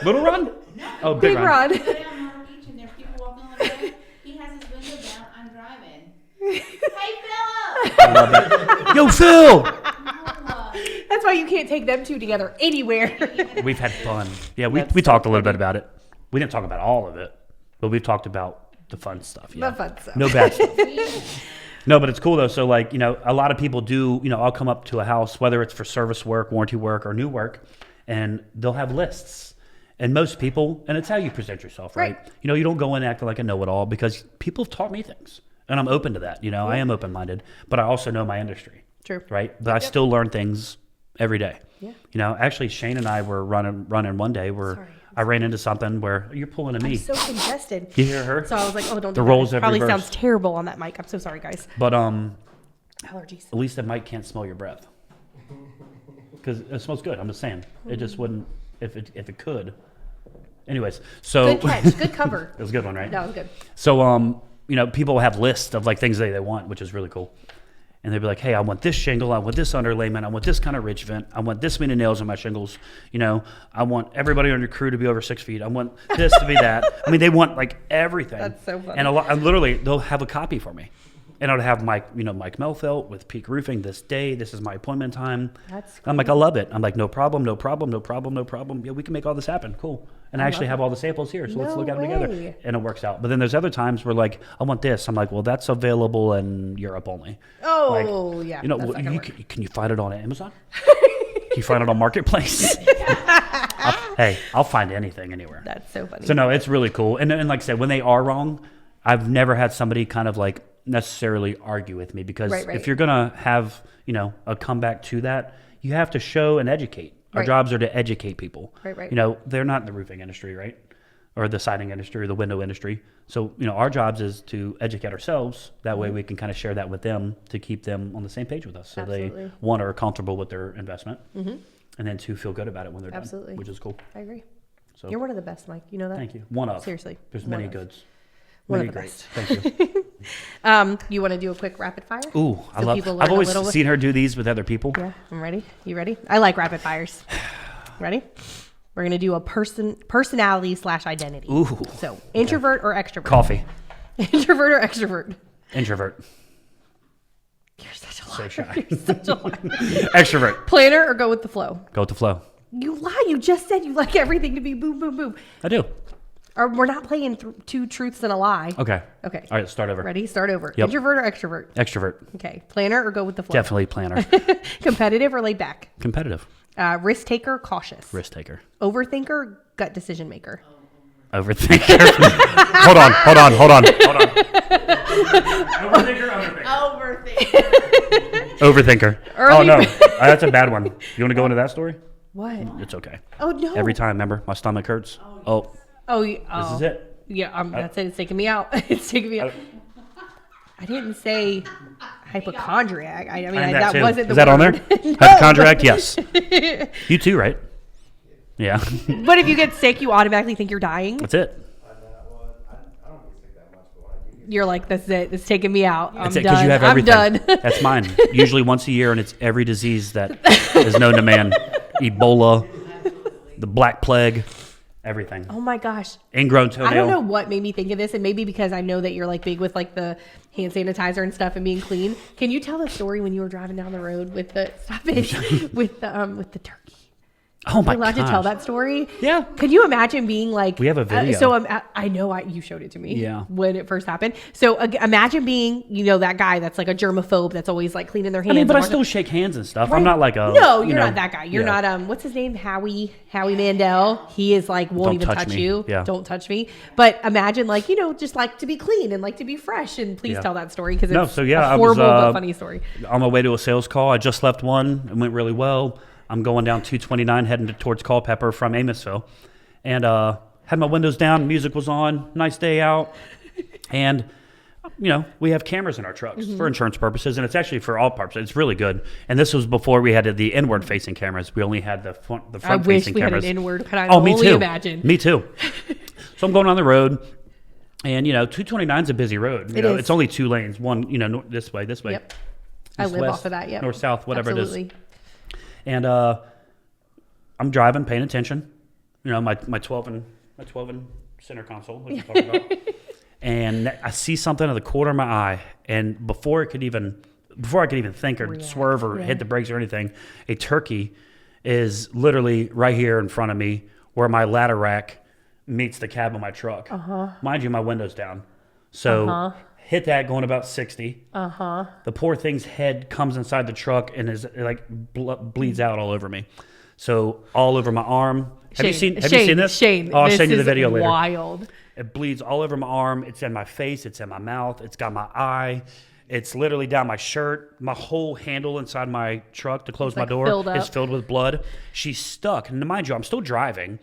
Little Ron? No. Oh, Big Ron. Go down Myrtle Beach and there's people walking on the road. He has his window down. I'm driving. Hey, Philip! I love that. Yo, Phil! That's why you can't take them two together anywhere. We've had fun. Yeah, we talked a little bit about it. We didn't talk about all of it, but we've talked about the fun stuff. Yeah. The fun stuff. No bad stuff. No, but it's cool though. So like, a lot of people do, I'll come up to a house, whether it's for service work, warranty work, or new work, and they'll have lists. And most people, and it's how you present yourself, right? You don't go in acting like a know-it-all because people have taught me things. And I'm open to that. I am open-minded, but I also know my industry. True. Right? But I still learn things every day. Yeah. Actually Shane and I were running one day where I ran into something where you're pulling at me. I'm so congested. You hear her? So I was like, oh, don't the do rolls that. have Probably reversed. sounds terrible on that mic. I'm so sorry, guys. But allergies. At least the mic can't smell your breath. Because it smells good. I'm just saying. It just wouldn't if it could. Anyways, so good catch, good cover. It was a good one, right? That was good. So people have lists of like things they want, which is really cool. And they'd be like, hey, I want this shingle, I want this underlayment, I want this kind of ridge vent, I want this many nails on my shingles, I want everybody on your crew to be over 6 feet, I want this to be that. I mean, they want like everything. That's so funny. And literally, they'll have a copy for me. And I'd have Mike Melfelt with Peak Roofing this day. This is my appointment time. That's cool. I'm like, I love it. I'm like, no problem. Yeah, we can make all this happen. Cool. And I actually have all the samples here, so let's look at them together. And it works out. But then there's other times where like, I want this. I'm like, well, that's available in Europe only. Oh, yeah. Can you find it on Amazon? Can you find it on Marketplace? I'll find anything anywhere. That's so funny. So no, it's really cool. And like I said, when they are wrong, I've never had somebody kind of like necessarily argue with me because if you're gonna have a comeback to that, you have to show and educate. Our jobs are to educate people. Right. They're not in the roofing industry, right, or the siding industry or the window industry. So our jobs is to educate ourselves. That way we can kind of share that with them to keep them on the same page with us. So they one are comfortable with their investment, and then two feel good about it when they're done, which is cool. I agree. So you're one of the best, Mike. You know that. Thank you. One of seriously. There's many goods. One of the great. best. Thank you. You want to do a quick rapid fire? Ooh, I love. I've always seen her do these with other people. Yeah, I'm ready. You ready? I like rapid fires. Ready? We're gonna do a personality/identity. Ooh. So introvert or extrovert? Coffee. Introvert or extrovert? Introvert. You're such a So liar. shy. You're such a liar. Extrovert. Planner or go with the flow? Go with the flow. You lie. You just said you like everything to be boom, boom, boom. I do. Or we're not playing two truths and a lie. Okay. Okay. All right, start over. Ready? Start over. Yep. Introvert or extrovert? Extrovert. Okay. Planner or go with the flow? Definitely planner. Competitive or laid back? Competitive. Risk taker, cautious. Risk taker. Overthinker, gut decision maker. Overthinker. Hold on. Overthinker. Oh no, that's a bad one. You want to go into that story? What? It's okay. Oh no. Every time, remember, my stomach hurts. Oh. This is it. Yeah, that's it. It's taking me out. It's taking me out. I didn't say hypochondriac. I mean, that too. wasn't the Is that on there? No. Hypochondriac, yes. You too, right? Yeah. But if you get sick, you automatically think you're dying. That's it. I don't get sick that much, but when I do get You're like, that's it. It's taking me out. I'm That's it, done. because you have everything. I'm done. That's mine. Usually once a year, and it's every disease that is known to man. Ebola, the Black Plague, everything. Oh my gosh. Ingrown toenail. I don't know what made me think of this, and maybe because I know that you're like big with like the hand sanitizer and stuff and being clean. Can you tell the story when you were driving down the road with the with the turkey? Oh my Are you allowed gosh. to tell that story? Yeah. Could you imagine being like? We have a video. I know you showed it to me. Yeah. When it first happened. So imagine being that guy that's like a germaphobe that's always like cleaning their hands. I mean, but I still shake hands and stuff. Right. I'm not like a. No, you're not that guy. You're yeah. not what's his name? Howie Mandel. He is like won't Don't even touch touch me. you. Yeah. Don't touch me. But imagine like just like to be clean and like to be fresh, and please Yeah. tell that story because it's No, so yeah, a horrible I was but funny story. on my way to a sales call. I just left one. It went really well. I'm going down 229 heading towards Culpeper from Amosville, and had my windows down. Music was on. Nice day out, and we have cameras in our trucks for insurance purposes, and it's actually for all purposes. It's really good. And this was before we had the inward facing cameras. We only had the front I wish facing we cameras. had an inward. Can I Oh, me only too. imagine? Me too. So I'm going on the road, and 229 is a busy road. It is. It's only 2 lanes. One, this way, this way. Yep. I East, live west, off of that. Yep. north, south, whatever Absolutely. it is. And I'm driving, paying attention. My 12 and center console, like you talked about. And I see something in the corner of my eye, and before I could even think or swerve or hit the brakes or anything, a turkey is literally right here in front of me, where my ladder rack meets the cab of my truck. Mind you, my window's down, so hit that going about 60. The poor thing's head comes inside the truck and is like bleeds out all over me. So all over my arm. Have you seen this? Shane, I'll this send you the is video later. Wild. It bleeds all over my arm. It's in my face. It's in my mouth. It's got my eye. It's literally down my shirt. My whole handle inside my truck to close my door is filled with blood. She's stuck. And mind you, I'm still driving.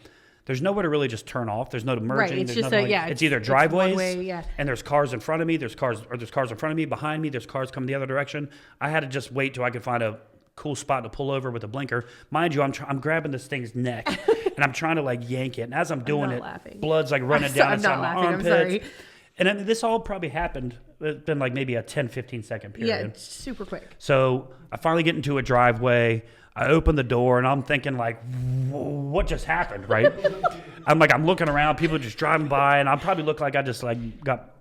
There's nowhere to really just turn off. There's no merging. Right. It's there's just nothing it's either driveways, and there's cars in front of me. There's cars in front of me, behind me. There's cars coming the other direction. I had to just wait till I could find a cool spot to pull over with a blinker. Mind you, I'm grabbing this thing's neck and I'm trying to like yank it. And as I'm doing blood's like running down inside my armpits. I'm sorry. And then this all probably happened. It's been like maybe a 10, 15 second period. Yeah, super quick. So I finally get into a driveway. I open the door and I'm thinking like, what just happened, right? I'm looking around, people just driving by, and I probably look like I just like got,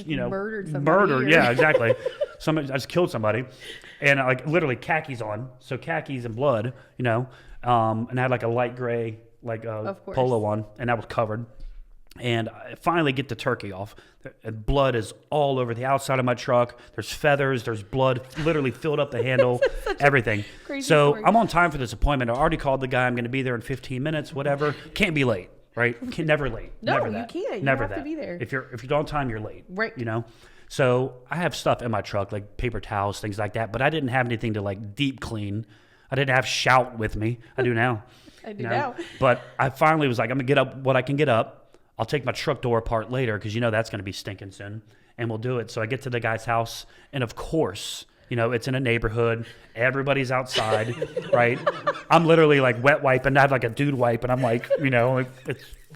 murdered somebody. Yeah, exactly. I just killed somebody, and I like literally khakis on, so khakis and blood, and I had like a light gray polo on, and that was covered. And I finally get the turkey off. Blood is all over the outside of my truck. There's feathers. There's blood literally filled up the handle, everything. Crazy so story. I'm on time for this appointment. I already called the guy. I'm going to be there in 15 minutes, whatever. Can't be late, right? Never late. No, Never you that. can't. You Never have to that. be there. If you're on time, you're late. Right. So I have stuff in my truck, like paper towels, things like that, but I didn't have anything to like deep clean. I didn't have Shout with me. I do now. I do now. But I finally was like, I'm going to get up what I can get up. I'll take my truck door apart later because that's going to be stinking soon, and we'll do it. So I get to the guy's house, and of course, it's in a neighborhood. Everybody's outside, right? I'm literally like wet wiping. I have like a dude wipe, and I'm like,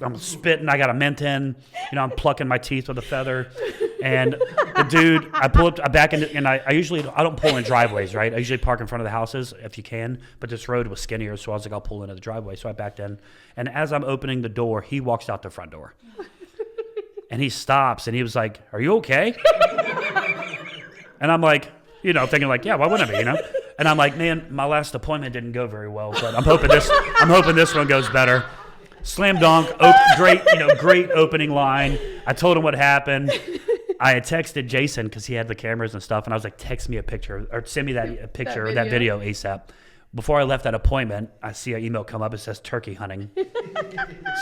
I'm spitting. I got a mint in. I'm plucking my teeth with a feather. And the dude, I pull up, I back in, and I don't pull in driveways, right? I usually park in front of the houses if you can, but this road was skinnier, so I was like, I'll pull into the driveway. So I backed in, and as I'm opening the door, he walks out the front door, and he stops, and he was like, "Are you okay?" And I'm like, thinking like, yeah, why wouldn't I be, And I'm like, man, my last appointment didn't go very well, but I'm hoping this one goes better. Slam dunk, great opening line. I told him what happened. I had texted Jason because he had the cameras and stuff, and I was like, text me a picture or send me that picture or that video ASAP. Before I left that appointment, I see an email come up. It says turkey hunting.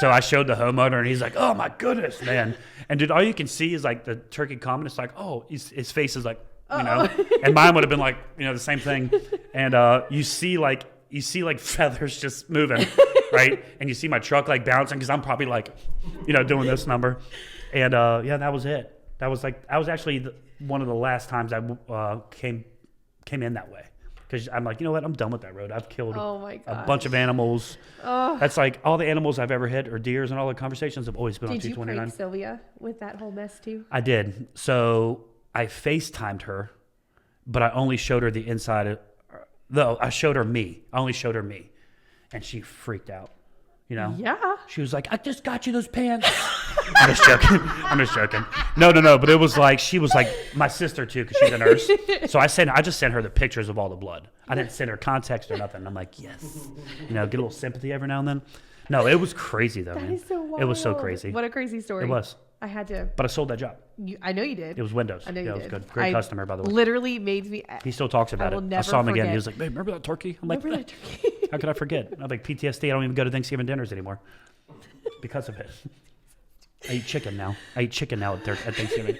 So I showed the homeowner, and he's like, oh, my goodness, man. And, dude, all you can see is, like, the turkey comment. It's like, oh, his face is like, and mine would have been like, the same thing. And you see feathers just moving, right? And you see my truck, like, bouncing because I'm probably, like, doing this number. And, that was it. That was actually one of the last times I came in that way. Because I'm like, you know what? I'm done with that road. I've killed a bunch of animals. Oh. That's like all the animals I've ever hit, or deers, and all the conversations have always been on Did you 229. prank Sylvia with that whole mess too? I did. So I FaceTimed her, but I only showed her the inside. I only showed her me, and she freaked out. You know? Yeah. She was like, I just got you those pants. I'm just joking. I'm just joking. No. But it was like, she was like, my sister too, because she's a nurse. So I just sent her the pictures of all the blood. I didn't send her context or nothing. I'm like, yes. You know, get a little sympathy every now and then. No, it was crazy though, man. That is so wild. It was so crazy. What a crazy story. It was. I had to. But I sold that job. I know you did. It was Windows. I know you yeah, did. it was good. Great customer, by the way. Literally made me. He still talks about I it. will I never saw him again. forget. He was like, babe, remember that turkey? I'm like, Remember that turkey? how could I forget? I'm like, PTSD. I don't even go to Thanksgiving dinners anymore because of it. I eat chicken now. at Thanksgiving.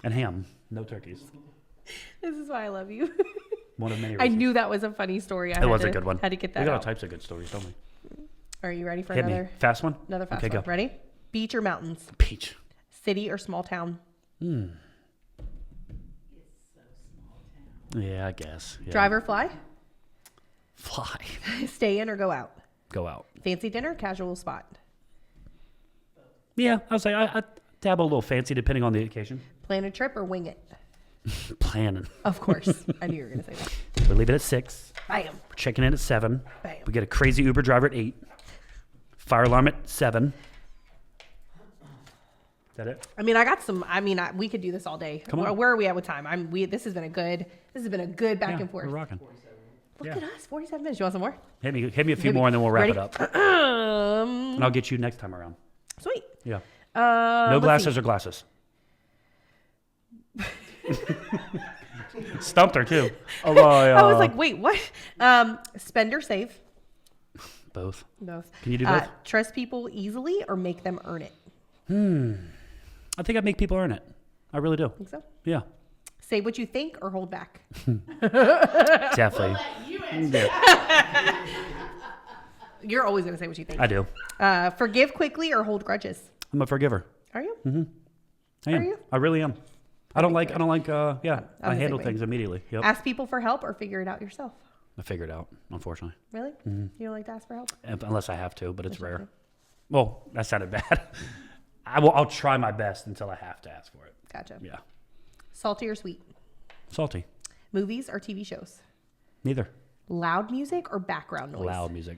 And ham. No turkeys. This is why I love you. One of many I reasons. knew that was a funny story. It was a good one. Had to get that We got all out. types of good stories, don't we? Are you ready for Hit another? me. Fast one? Another fast Okay, one. go. Ready? Beach or mountains? Peach. City or small town? Yeah, I guess. Yeah. Drive or fly? Fly. Stay in or go out? Go out. Fancy dinner, casual spot? Yeah, I was like, I dabble a little fancy depending on the occasion. Plan a trip or wing it? Planning. Of course. I knew you were going to say that. We leave it at 6. Bam. We're checking in at 7. Bam. We get a crazy Uber driver at 8. Fire alarm at 7. Is that it? I mean, I got some. I mean, we could do this all day. Come on. Where are we at with time? This has been a good back Yeah, and forth. we're rocking. Look Yeah. at us, 47 minutes. You want some more? Hit me a few more and then we'll wrap Ready? it up. Um, And I'll get you next time around. Sweet. Yeah. No No glasses or glasses? Stumped her too. Oh, I was like, wait, what? Spend or save? both. Both. Can you do both? Trust people easily or make them earn it? I think I make people earn it. I really do. Think so? Yeah. Say what you think or hold back? Definitely. Let you answer. Yeah, You're always going to say what you think. I do. Forgive quickly or hold grudges? I'm a forgiver. Are you? I am. Are you? I really am. I handle the same way. things immediately. Yep. Ask people for help or figure it out yourself? I figure it out, unfortunately. Really? You don't like to ask for help? Unless I have to, but it's rare. okay. Well, that sounded bad. I'll try my best until I have to ask for it. Gotcha. Yeah. Salty or sweet? Salty. Movies or TV shows? Neither. Loud music or background noise? Loud music.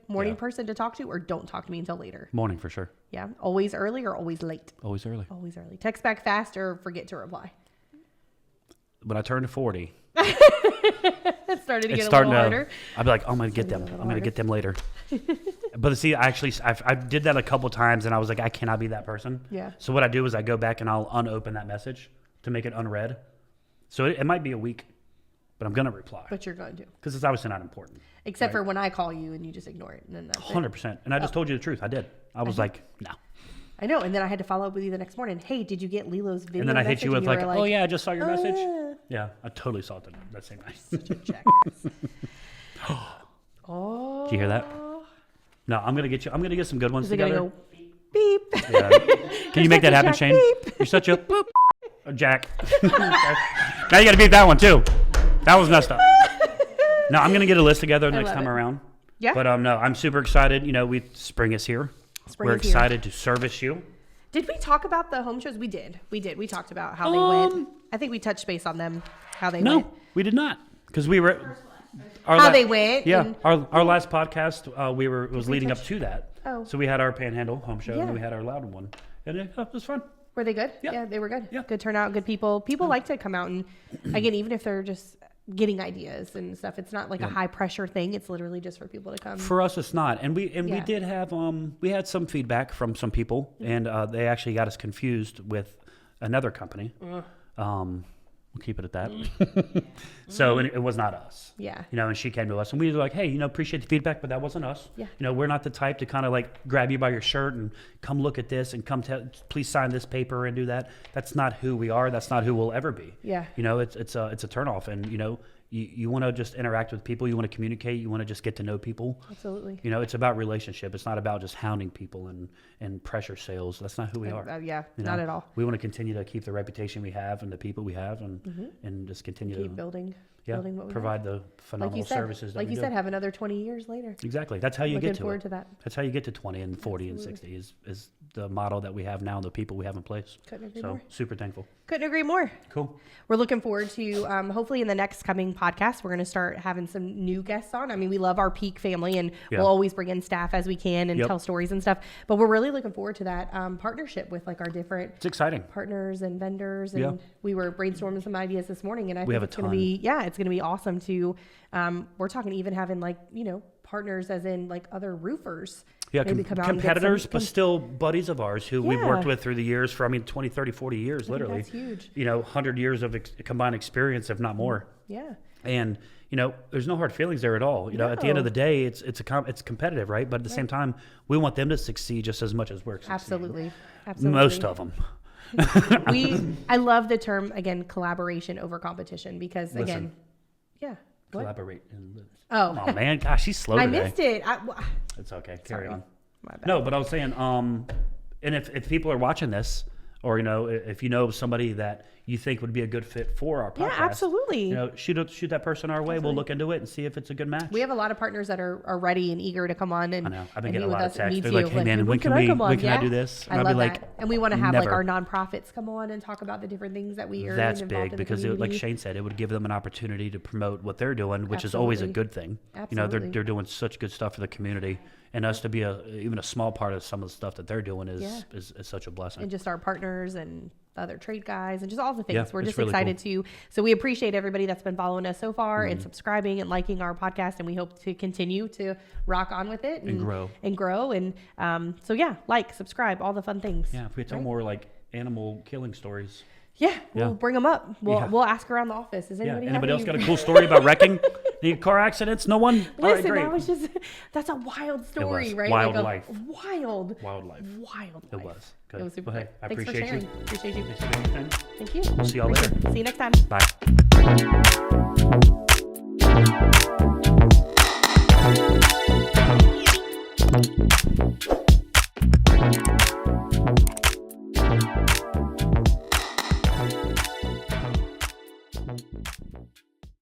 Morning Yeah. person to talk to or don't talk to me until later? Morning for sure. Yeah. Always early or always late? Always early. Always early. Text back fast or forget to reply? When I turn to 40, It started to it's get a starting little to. harder. I'll be like, oh, I'm gonna get them. I'm gonna get them later. But see, I did that a couple times, and I was like, I cannot be that person. Yeah. So what I do is I go back and I'll unopen that message to make it unread. So it might be a week, but I'm gonna reply But you're going to. because it's obviously not important. Except for when I call you and you just ignore it. And then that's it. 100%. And I just told you the truth. I did. I was like, no. I know. And then I had to follow up with you the next morning. Hey, did you get Lilo's video? And then I hit message? you And with like, were oh yeah, I just saw your message. "Uh." Yeah, I totally saw it that same night. Such a jackass. Oh. Did you hear that? No, I'm gonna get some good ones Is it going to together. go beep? Yeah. Can you make that such a happen, Jack Shane? beep. You're such a boop. A Jack. Now you got to beat that one too. That was messed up. No, I'm gonna get a list together next love time it. around. Yeah. But no, I'm super excited. You know, spring is here. Spring We're is here. excited to service you. Did we talk about the home shows? We did. We talked about how they went. I think we touched base on them, how they No, went. we did not, because we were. How they went, Yeah, and- our last podcast, it was leading up touch- to that. Oh. So we had our Panhandle home show, and Yeah. then we had our Loudon one, and it was fun. Were they good? Yeah. They were good. Yeah. Good turnout, good people. People like to come out and, again, even if they're just getting ideas and stuff, it's not like a high pressure thing. It's literally just for people to come. For us, it's not, and we Yeah. did have we had some feedback from some people, and they actually got us confused with another company. We'll keep it at that. So and it was not us. Yeah. You know, and she came to us, and we were like, hey, you know, appreciate the feedback, but that wasn't us. Yeah. You know, we're not the type to kind of like grab you by your shirt and come look at this and please sign this paper and do that. That's not who we are. That's not who we'll ever be. Yeah. You know, it's a turnoff, and you know, you want to just interact with people. You want to communicate. You want to just get to know people. Absolutely. You know, it's about relationship. It's not about just hounding people and pressure sales. That's not who we are. Yeah, You not know? at all. We want to continue to keep the reputation we have and the people we have, and just continue Keep to building. Yeah, building what we provide the like phenomenal you said, services that we do. have another 20 years later. Exactly. That's how you Looking get to forward it. to that. That's how you get to 20 and 40 and 60 is the model that we have now, the people we have in place. Couldn't agree So more. super thankful. Couldn't agree more. Cool. We're looking forward to hopefully in the next coming podcast, we're going to start having some new guests on. I mean, we love our Peak family, and Yeah. we'll always bring in staff as we can and Yep. tell stories and stuff. But we're really looking forward to that partnership with like our different It's exciting. partners and vendors. And Yeah. we were brainstorming some ideas this morning, and I We think have a it's going to ton. be, it's going to be awesome to, we're talking even having like, partners as in like other roofers. Yeah, maybe come out and get competitors, some- but still buddies of ours who we've Yeah. worked with through the years for, 20, 30, 40 years, literally. That's huge. 100 years of combined experience, if not more. Yeah. And, there's no hard feelings there at all. At the end of the No. day, it's competitive, right? But at the same time, we want them to succeed just as much as we're succeeding. Absolutely. Absolutely. Most of them. I love the term, again, collaboration over competition, because again, Listen. yeah. What? Collaborate and live. Oh. Come on, man. Gosh, she's slow I today. missed it. It's okay. Carry Sorry. on. My bad. No, but I was saying, and if people are watching this, or if you know somebody that you think would be a good fit for our podcast, Yeah, absolutely. shoot that person our way. We'll look into it and see if it's a good match. We have a lot of partners that are ready and eager to come on. And I know. I've been and getting a meet lot with of us. texts. Me They're too. like, "Hey, man, when can I do this?" And I I'll love be like, that. And we want to have like "Never." our nonprofits come on and talk about the different things that we earn. That's involved big in the because, like community. Shane said, it would give them an opportunity to promote what they're doing, which is always a Absolutely. good thing. Absolutely. They're doing such good stuff for the community, and us to be even a small part of some of the stuff that they're doing is such a blessing. And just our partners and the other trade guys and just all the things. Yeah, We're it's just really excited to. So we appreciate everybody that's been following us so far Mm-hmm. and subscribing and liking our podcast. And we hope to continue to rock on with it And grow. And grow. And like, subscribe, all the fun things. Yeah, if we tell right? more like animal killing stories. Yeah, we'll Yeah. bring them up. Yeah. We'll ask around the office. Is Yeah. anybody Anybody else have got a cool story about wrecking? Any car accidents? No one? All right, Listen, great. that was just, that's a wild story, was. right? Wild like life. Wild Wildlife. life. It was. Good. It was super Well, hey, good. I Thanks for appreciate sharing. you. Appreciate you. Thanks for being here. Thank you. We'll see y'all Appreciate later. it. See you next time. Bye.